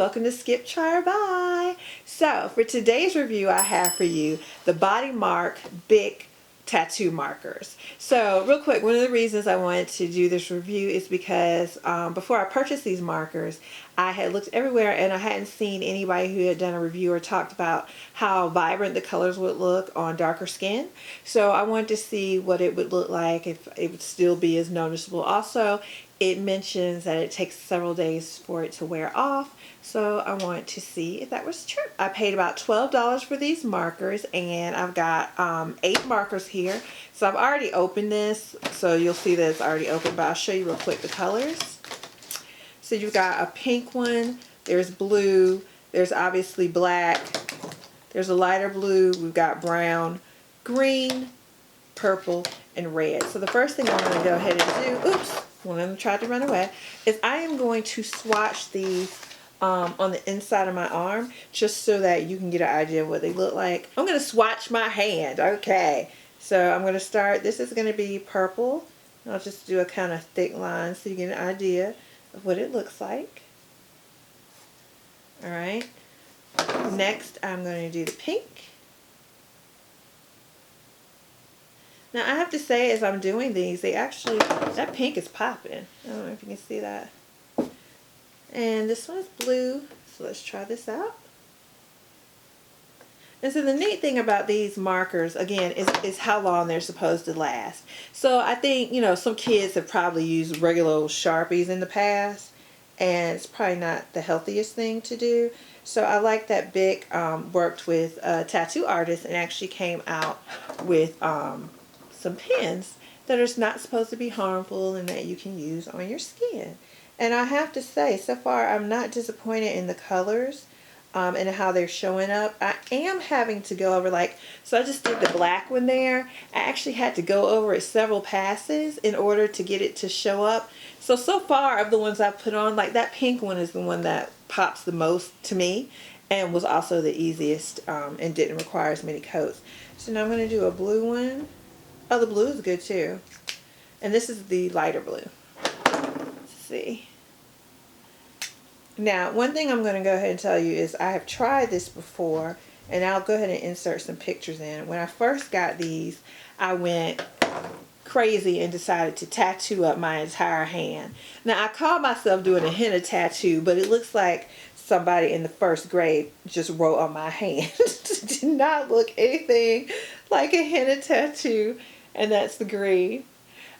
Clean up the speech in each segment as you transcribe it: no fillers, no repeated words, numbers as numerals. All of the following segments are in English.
welcome to Skip, Try, or Buy. So for today's review, I have for you the BodyMark BIC tattoo markers. So real quick, one of the reasons I wanted to do this review is because before I purchased these markers, I had looked everywhere and I hadn't seen anybody who had done a review or talked about how vibrant the colors would look on darker skin. So I wanted to see what it would look like, if it would still be as noticeable. Also, it mentions that it takes several days for it to wear off, so I wanted to see if that was true. I paid about $12 for these markers, and I've got 8 markers here. So I've already opened this, so you'll see that it's already open, but I'll show you real quick the colors. So you've got a pink one, there's blue, there's obviously black, there's a lighter blue, we've got brown, green, purple, and red. So the first thing I'm going to go ahead and do, oops, one of them tried to run away, is I am going to swatch these on the inside of my arm, just so that you can get an idea of what they look like. I'm going to swatch my hand. Okay, so I'm going to start, this is going to be purple. I'll just do a kind of thick line so you get an idea of what it looks like. Alright, next I'm going to do the pink. Now I have to say, as I'm doing these, they actually, that pink is popping. I don't know if you can see that. And this one is blue, so let's try this out. And so the neat thing about these markers, again, is how long they're supposed to last. So I think, you know, some kids have probably used regular old Sharpies in the past, and it's probably not the healthiest thing to do. So I like that BIC worked with a tattoo artist and actually came out with some pens that are not supposed to be harmful and that you can use on your skin. And I have to say, so far I'm not disappointed in the colors and how they're showing up. I am having to go over, like, so I just did the black one there. I actually had to go over it several passes in order to get it to show up. So far of the ones I've put on, like that pink one is the one that pops the most to me and was also the easiest and didn't require as many coats. So now I'm going to do a blue one. Oh, the blue is good too. And this is the lighter blue. Let's see. Now, one thing I'm going to go ahead and tell you is I have tried this before, and I'll go ahead and insert some pictures in. When I first got these, I went crazy and decided to tattoo up my entire hand. Now, I call myself doing a henna tattoo, but it looks like somebody in the first grade just wrote on my hand. It did not look anything like a henna tattoo, and that's the green.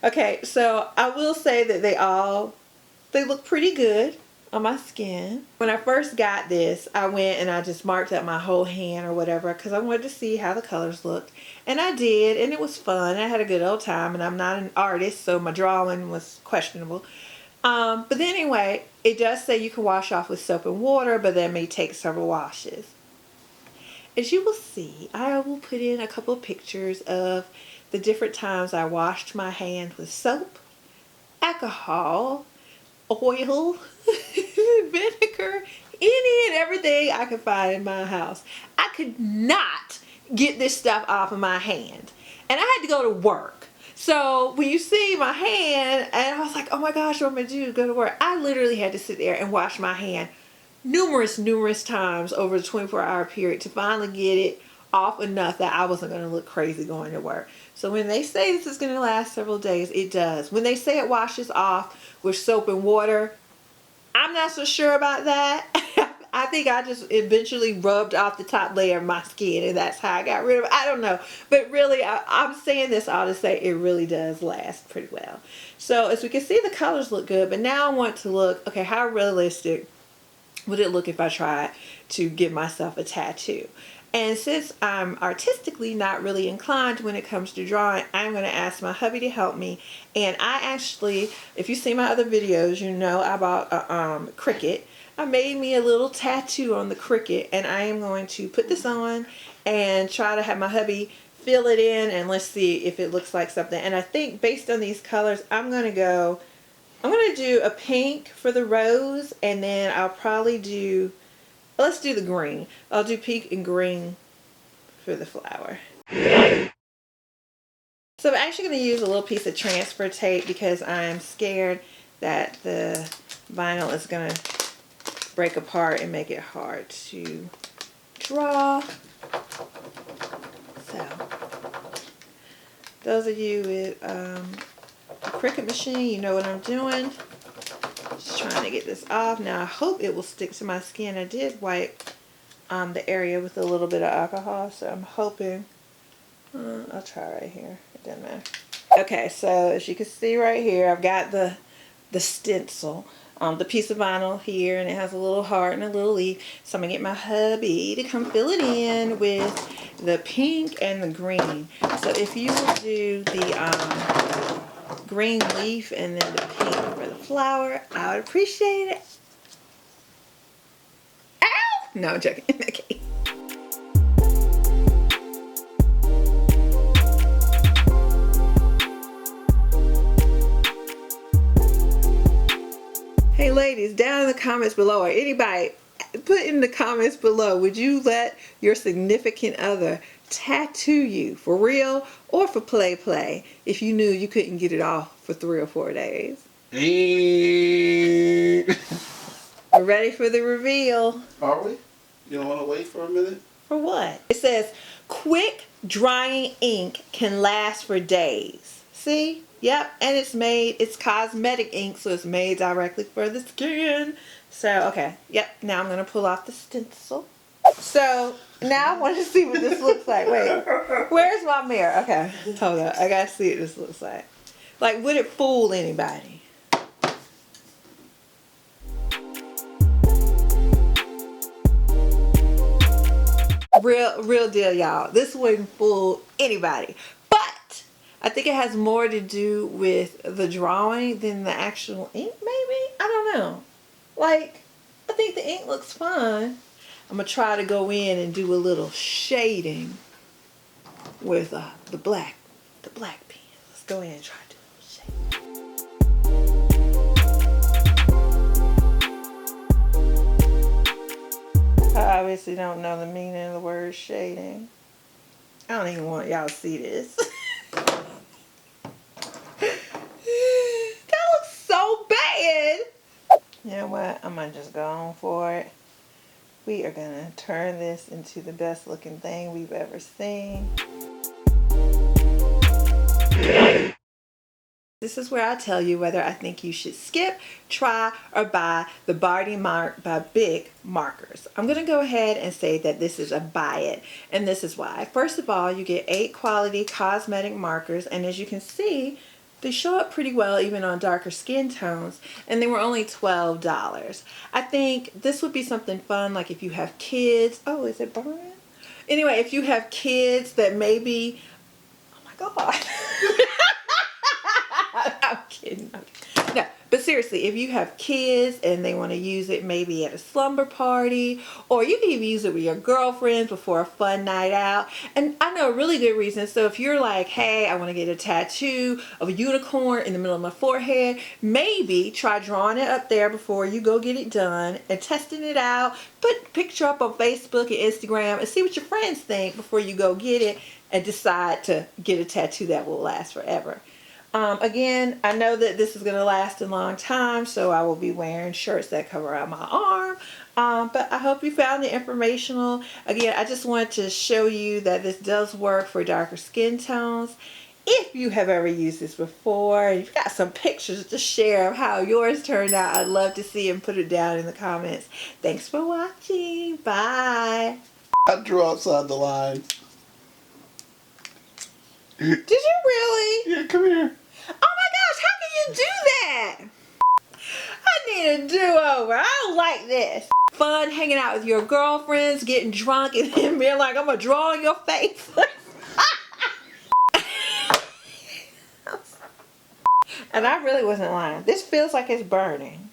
Okay, so I will say that they look pretty good on my skin. When I first got this, I went and I just marked up my whole hand or whatever because I wanted to see how the colors looked. And I did, and it was fun. I had a good old time, and I'm not an artist, so my drawing was questionable. But then anyway, it does say you can wash off with soap and water, but that may take several washes. As you will see, I will put in a couple of pictures of the different times I washed my hands with soap, alcohol, oil, vinegar, any and everything I could find in my house. I could not get this stuff off of my hand, and I had to go to work. So when you see my hand, and I was like, oh my gosh, what am I going to do? Go to work. I literally had to sit there and wash my hand numerous times over the 24-hour period to finally get it off enough that I wasn't going to look crazy going to work. So when they say this is going to last several days, it does. When they say it washes off with soap and water, I'm not so sure about that. I think I just eventually rubbed off the top layer of my skin, and that's how I got rid of it. I don't know. But really, I'm saying this all to say it really does last pretty well. So as we can see, the colors look good. But now I want to look, okay, how realistic would it look if I tried to give myself a tattoo? And since I'm artistically not really inclined when it comes to drawing, I'm going to ask my hubby to help me. And I actually, if you see my other videos, you know I bought a cricket. I made me a little tattoo on the cricket, and I am going to put this on and try to have my hubby fill it in, and let's see if it looks like something. And I think based on these colors, I'm going to do a pink for the rose, and then I'll probably do, let's do the green. I'll do pink and green for the flower. So I'm actually going to use a little piece of transfer tape because I'm scared that the vinyl is going to break apart and make it hard to draw. So, those of you with a Cricut machine, you know what I'm doing. Just trying to get this off. Now, I hope it will stick to my skin. I did wipe the area with a little bit of alcohol, so I'm hoping. I'll try right here. It doesn't matter. Okay, so as you can see right here, I've got the stencil. The piece of vinyl here, and it has a little heart and a little leaf. So I'm going to get my hubby to come fill it in with the pink and the green. So if you will do the green leaf and then the pink for the flower, I would appreciate it. Ow! No, I'm joking. Okay. Hey ladies, down in the comments below, or anybody, put in the comments below, would you let your significant other tattoo you for real or for play if you knew you couldn't get it off for 3 or 4 days? We're ready for the reveal. Are we? You don't want to wait for a minute? For what? It says, quick drying ink can last for days. See? Yep, and it's cosmetic ink, so it's made directly for the skin. So, okay, yep, now I'm going to pull off the stencil. So, now I want to see what this looks like. Wait, where's my mirror? Okay, hold on, I got to see what this looks like. Like, would it fool anybody? Real deal, y'all. This wouldn't fool anybody. But I think it has more to do with the drawing than the actual ink, maybe? I don't know. Like, I think the ink looks fine. I'm going to try to go in and do a little shading with the black pen. Let's go in and try to do a little shading. I obviously don't know the meaning of the word shading. I don't even want y'all to see this. You know what? I'm going to just go on for it. We are going to turn this into the best looking thing we've ever seen. This is where I tell you whether I think you should skip, try, or buy the BodyMark by BIC markers. I'm going to go ahead and say that this is a buy it, and this is why. First of all, you get 8 quality cosmetic markers, and as you can see, they show up pretty well even on darker skin tones, and they were only $12. I think this would be something fun, like if you have kids. Oh, is it burning? Anyway, if you have kids that maybe, oh my God. I'm kidding. No, but seriously, if you have kids and they want to use it maybe at a slumber party, or you can even use it with your girlfriends before a fun night out. And I know a really good reason. So if you're like, hey, I want to get a tattoo of a unicorn in the middle of my forehead, maybe try drawing it up there before you go get it done and testing it out. Put a picture up on Facebook and Instagram and see what your friends think before you go get it and decide to get a tattoo that will last forever. Again, I know that this is going to last a long time, so I will be wearing shirts that cover out my arm. But I hope you found it informational. Again, I just wanted to show you that this does work for darker skin tones. If you have ever used this before, and you've got some pictures to share of how yours turned out, I'd love to see them. Put it down in the comments. Thanks for watching. Bye. I drew outside the line. Did you really? Yeah, come here. Oh my gosh, how can you do that? I need a do-over. I don't like this. Fun hanging out with your girlfriends, getting drunk, and then being like, I'm going to draw on your face. And I really wasn't lying. This feels like it's burning.